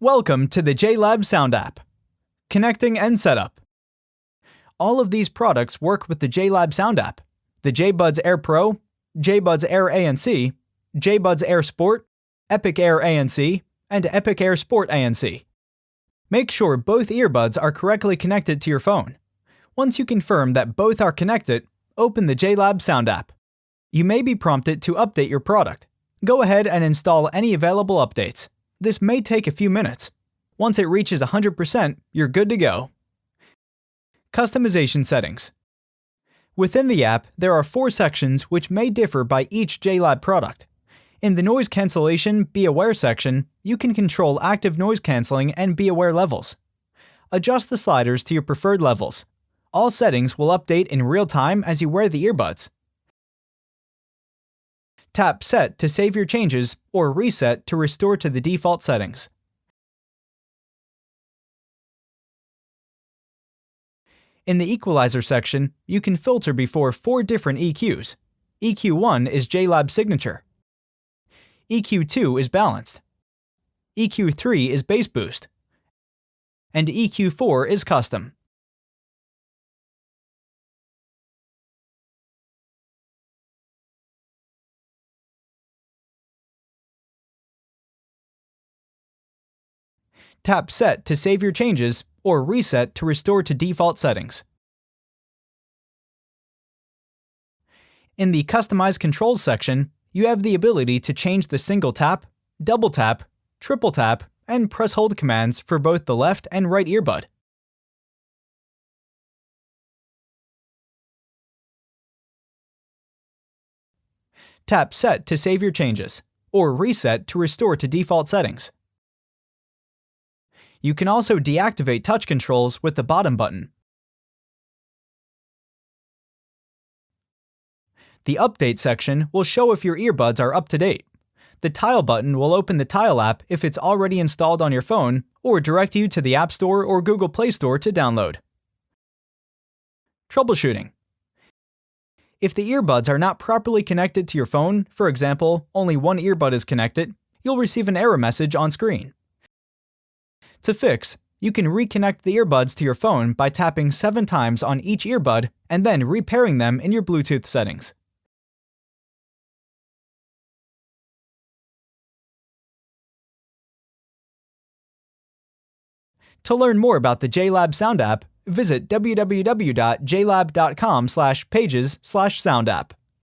Welcome to the JLab Sound app. Connecting and setup. All of these products work with the JLab Sound app. The JBuds Air Pro, JBuds Air ANC, JBuds Air Sport, Epic Air ANC, and Epic Air Sport ANC. Make sure both earbuds are correctly connected to your phone. Once you confirm that both are connected, open the JLab Sound app. You may be prompted to update your product. Go ahead and install any available updates. This may take a few minutes. Once it reaches 100%, you're good to go. Customization settings. Within the app, there are 4 sections which may differ by each JLab product. In the Noise Cancellation Be Aware section, you can control active noise cancelling and Be Aware levels. Adjust the sliders to your preferred levels. All settings will update in real time as you wear the earbuds. Tap Set to save your changes or Reset to restore to the default settings. In the Equalizer section, you can filter before 4 different EQs. EQ1 is JLab Signature. EQ2 is Balanced. EQ3 is Bass Boost. And EQ4 is Custom. Tap Set to save your changes or Reset to restore to default settings. In the Customize Controls section, you have the ability to change the single tap, double tap, triple tap, and press hold commands for both the left and right earbud. Tap Set to save your changes or Reset to restore to default settings. You can also deactivate touch controls with the bottom button. The Update section will show if your earbuds are up to date. The Tile button will open the Tile app if it's already installed on your phone or direct you to the App Store or Google Play Store to download. Troubleshooting. If the earbuds are not properly connected to your phone, for example, only one earbud is connected, you'll receive an error message on screen. To fix, you can reconnect the earbuds to your phone by tapping 7 times on each earbud and then repairing them in your Bluetooth settings. To learn more about the JLab Sound app, visit www.jlab.com/pages/soundapp.